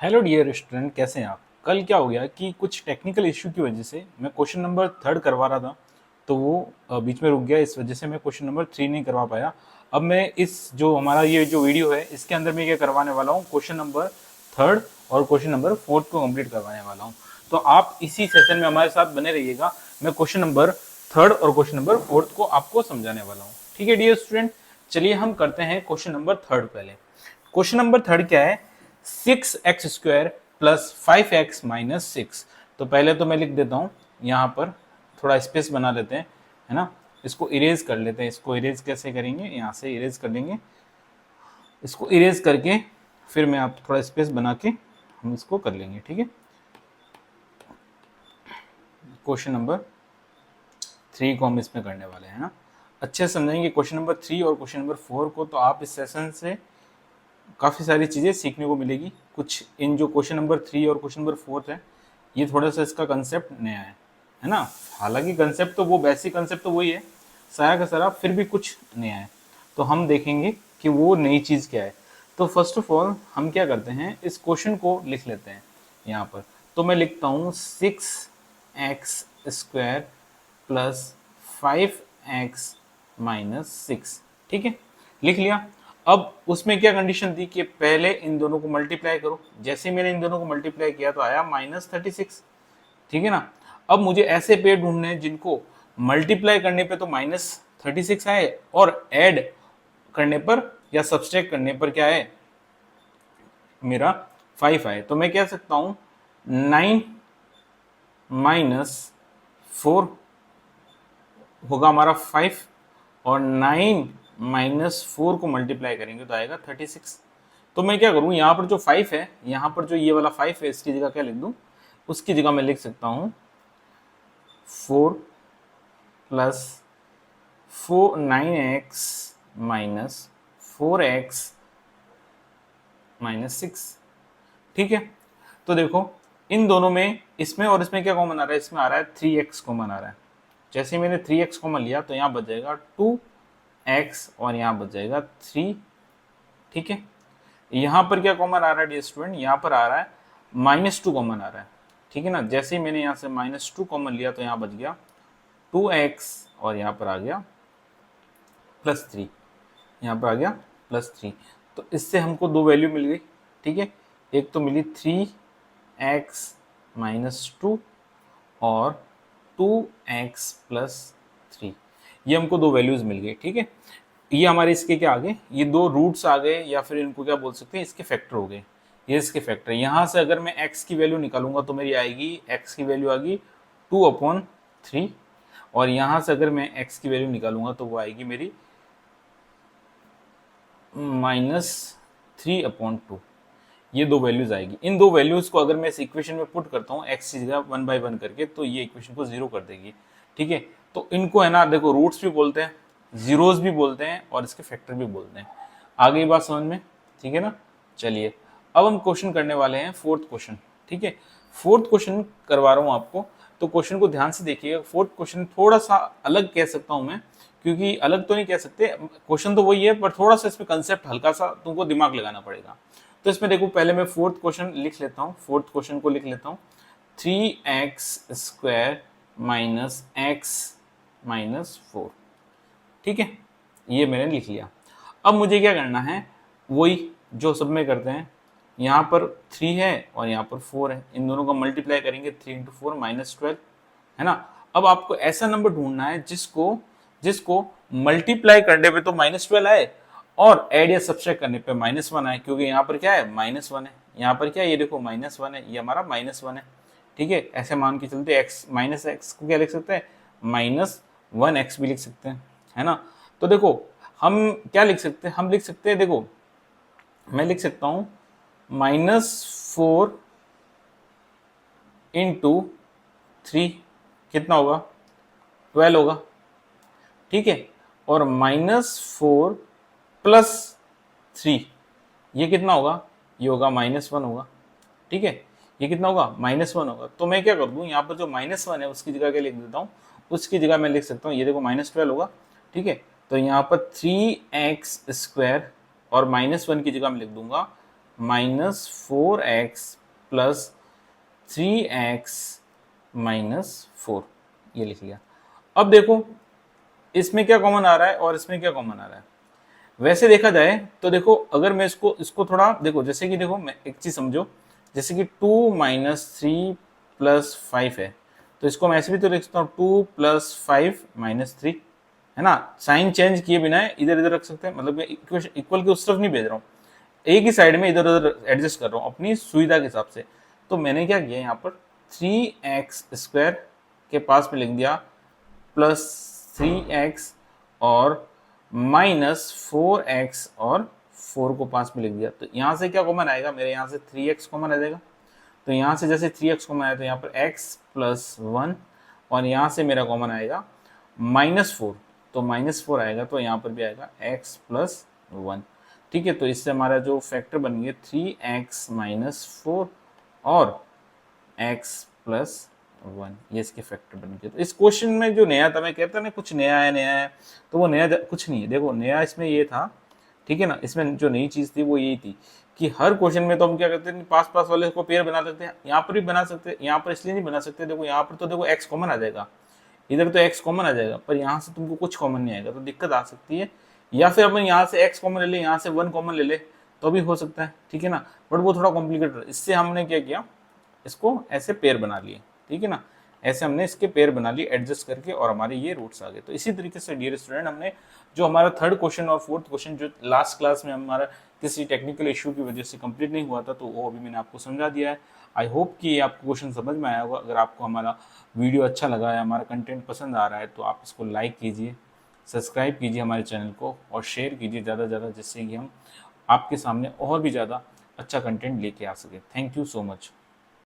Hello dear student, कैसे हैं आप। कल क्या हो गया कि कुछ टेक्निकल इश्यू की वजह से मैं क्वेश्चन नंबर 3 करवा रहा था, तो वो बीच में रुक गया। इस वजह से मैं क्वेश्चन नंबर 3 नहीं करवा पाया। अब मैं इस जो हमारा ये जो वीडियो है इसके अंदर मैं क्या करवाने वाला हूँ, क्वेश्चन नंबर 3 और क्वेश्चन नंबर 4 को कंप्लीट करवाने वाला हूँ। तो आप इसी सेशन में हमारे साथ बने रहिएगा। मैं क्वेश्चन नंबर 3 और क्वेश्चन नंबर 4 को आपको समझाने वाला हूँ। ठीक है डियर स्टूडेंट, चलिए हम करते हैं क्वेश्चन नंबर 3 पहले। क्वेश्चन नंबर 3 क्या है, 6x² प्लस 5x माइनस 6। तो पहले तो मैं लिख देता हूँ, यहाँ पर थोड़ा स्पेस बना लेते हैं, है ना। इसको इरेज कर लेते हैं। इसको इरेज कैसे करेंगे, यहाँ से इरेज कर लेंगे। इसको इरेज करके फिर मैं आप थोड़ा स्पेस बना के हम इसको कर लेंगे। ठीक है, क्वेश्चन नंबर 3 को हम इसमें करने वाले हैं ना। अच्छे से समझेंगे क्वेश्चन नंबर 3 और क्वेश्चन नंबर 4 को, तो आप इस सेशन से काफ़ी सारी चीज़ें सीखने को मिलेगी। कुछ इन जो क्वेश्चन नंबर 3 और क्वेश्चन नंबर 4 है, ये थोड़ा सा इसका कंसेप्ट नया है ना। हालांकि कंसेप्ट तो वो बेसिक कंसेप्ट तो वही है, सारा का सारा, फिर भी कुछ नया है। तो हम देखेंगे कि वो नई चीज़ क्या है। तो फर्स्ट ऑफ ऑल हम क्या करते हैं, इस क्वेश्चन को लिख लेते हैं यहाँ पर। तो मैं लिखता हूँ 6x² प्लस 5x माइनस 6। ठीक है, लिख लिया। अब उसमें क्या कंडीशन थी कि पहले इन दोनों को मल्टीप्लाई करो। जैसे मैंने इन दोनों को मल्टीप्लाई किया तो आया -36। ठीक है ना। अब मुझे ऐसे पेड़ ढूंढने हैं जिनको मल्टीप्लाई करने पे तो -36 आए और ऐड करने पर या सब्सट्रैक्ट करने पर क्या है, मेरा 5 आए। तो मैं कह सकता हूं 9 माइनस 4 होगा हमारा 5, और 9 माइनस 4 को मल्टीप्लाई करेंगे तो आएगा 36। तो मैं क्या करूं, यहाँ पर जो 5 है, यहाँ पर जो ये वाला 5 है, इसकी जगह क्या लिख दूं, उसकी जगह मैं लिख सकता हूं 4 plus 9x minus 4x minus 6। ठीक है, तो देखो इन दोनों में, इसमें और इसमें क्या कॉमन आ रहा है, इसमें आ रहा है 3x कॉमन आ रहा है। जैसे ही मैंने 3x कॉमन लिया तो यहाँ बच जाएगा 2x और यहाँ बच जाएगा 3। ठीक है, यहाँ पर क्या कॉमन आ रहा है डियर स्टूडेंट, यहाँ पर आ रहा है -2 कॉमन आ रहा है। ठीक है ना, जैसे ही मैंने यहाँ से -2 कॉमन लिया तो यहाँ बच गया 2x और यहाँ पर आ गया +3। यहाँ पर आ गया +3। तो इससे हमको दो वैल्यू मिल गई। ठीक है, एक तो मिली 3x माइनस 2 और 2x प्लस 3। ये हमको दो वैल्यूज मिल गई। ठीक है, ये हमारे इसके क्या आ गए, ये दो रूट्स आ गए, या फिर इनको क्या बोल सकते हैं, इसके फैक्टर हो गए। ये इसके फैक्टर। यहाँ से अगर मैं x की वैल्यू निकालूंगा तो मेरी आएगी, x की वैल्यू आ गई 2/3, और यहाँ से अगर मैं x की वैल्यू निकालूंगा तो वो आएगी मेरी -3/2। ये दो वैल्यूज आएगी। इन दो वैल्यूज को अगर मैं इस इक्वेशन में पुट करता हूँ x की जगह 1 बाय 1 करके, तो ये इक्वेशन को 0 कर देगी। ठीक है, तो इनको है ना, देखो रूट्स भी बोलते हैं, जीरोज भी बोलते हैं, और इसके फैक्टर भी बोलते हैं। आ गई बात समझ में, ठीक है ना। चलिए अब हम क्वेश्चन करने वाले हैं फोर्थ क्वेश्चन। ठीक है, फोर्थ क्वेश्चन करवा रहा हूँ आपको, तो क्वेश्चन को ध्यान से देखिएगा। फोर्थ क्वेश्चन थोड़ा सा अलग कह सकता हूँ मैं, क्योंकि अलग तो नहीं कह सकते, क्वेश्चन तो वही है, पर थोड़ा सा इसमें कंसेप्ट हल्का सा तुमको दिमाग लगाना पड़ेगा। तो इसमें देखो, पहले मैं फोर्थ क्वेश्चन लिख लेता हूँ। फोर्थ क्वेश्चन को लिख लेता हूँ 3x² माइनस x माइनस 4। ठीक है, ये मैंने लिख लिया। अब मुझे क्या करना है, वही जो सब में करते हैं। यहाँ पर 3 है और यहाँ पर 4 है, इन दोनों का मल्टीप्लाई करेंगे, 3 × 4 -12, है ना। अब आपको ऐसा नंबर ढूंढना है जिसको जिसको मल्टीप्लाई करने पे तो -12 आए और ऐड या सब्सट्रैक्ट करने पे -1 आए, क्योंकि यहाँ पर क्या है, -1 है। यहाँ पर क्या है, ये देखो -1 है, ये हमारा -1 है। ठीक है, ऐसे मान के चलते x -x को क्या लिख सकते हैं, -1x भी लिख सकते हैं, है ना। तो देखो हम क्या लिख सकते हैं, हम लिख सकते हैं, देखो मैं लिख सकता हूँ -4 × 3 कितना होगा, 12 होगा। ठीक है, और -4 + 3 ये कितना होगा, ये होगा -1 होगा। ठीक है, ये कितना होगा, -1 होगा। तो मैं क्या कर दूं, यहाँ पर जो -1 है उसकी जगह क्या लिख देता हूँ, उसकी जगह मैं लिख सकता हूँ, ये देखो -12 होगा। ठीक है, तो यहाँ पर 3x² और -1 की जगह मैं लिख दूंगा minus 4x plus 3x minus 4, ये लिख लिया। अब देखो इसमें क्या कॉमन आ रहा है और इसमें क्या कॉमन आ रहा है। वैसे देखा जाए तो देखो अगर मैं इसको इसको थोड़ा देखो, जैसे कि देखो मैं एक चीज समझो, जैसे कि 2 माइनस 3 प्लस 5 है, तो इसको मैं ऐसे भी तो लिख सकता हूँ 2 प्लस 5 माइनस 3, है ना। साइन चेंज किए बिना इधर इधर रख सकते हैं, मतलब मैं इक्वल के उस तरफ नहीं भेज रहा हूँ, एक ही साइड में इधर उधर एडजस्ट कर रहा हूँ अपनी सुविधा के हिसाब से। तो मैंने क्या किया यहाँ पर 3x² के पास में लिख दिया प्लस 3x और माइनस 4x और 4 को पास में लिख दिया। तो यहाँ से क्या कॉमन आएगा, मेरे यहाँ से 3x कॉमन आ जाएगा। तो यहाँ से जैसे 3x कॉमन आया तो यहाँ पर x प्लस 1 और यहाँ से मेरा कॉमन आएगा माइनस 4, तो माइनस 4 आएगा, तो यहाँ पर भी आएगा x प्लस 1। ठीक है, तो इससे हमारा जो फैक्टर बन गया 3x माइनस 4 और x प्लस 1, ये इसके फैक्टर बन गए। तो इस क्वेश्चन में जो नया था, मैं कहता ना कुछ नया है, तो वो नया कुछ नहीं है। देखो नया इसमें ये था, ठीक है ना, इसमें जो नई चीज़ थी वो यही थी कि हर क्वेश्चन में तो हम क्या करते हैं, पास पास वाले को पेयर बना सकते हैं, यहाँ पर भी बना सकते हैं, यहाँ पर इसलिए नहीं बना सकते, देखो यहाँ पर तो देखो x कॉमन आ जाएगा, इधर तो x कॉमन आ जाएगा, पर यहाँ से तुमको कुछ कॉमन नहीं आएगा, तो दिक्कत आ सकती है। या फिर अपन यहाँ से x कॉमन ले ले, यहाँ से 1 कॉमन ले ले, तो भी हो सकता है, ठीक है ना, बट वो थोड़ा कॉम्प्लिकेटेड है। इससे हमने क्या किया, इसको ऐसे पेयर बना लिए, ठीक है ना, ऐसे हमने इसके पेयर बना लिए एडजस्ट करके, और हमारे ये रूट्स आ गए। तो इसी तरीके से डियर स्टूडेंट, हमने जो हमारा थर्ड क्वेश्चन और फोर्थ क्वेश्चन जो लास्ट क्लास में हमारा किसी टेक्निकल इशू की वजह से कंप्लीट नहीं हुआ था, तो वो अभी मैंने आपको समझा दिया है। आई होप कि आपको क्वेश्चन समझ में आया होगा। अगर आपको हमारा वीडियो अच्छा लगा है, हमारा कंटेंट पसंद आ रहा है, तो आप इसको लाइक कीजिए, सब्सक्राइब कीजिए हमारे चैनल को और शेयर कीजिए ज़्यादा से ज़्यादा, जिससे कि हम आपके सामने और भी ज़्यादा अच्छा कंटेंट लेके आ सके। Thank you so much.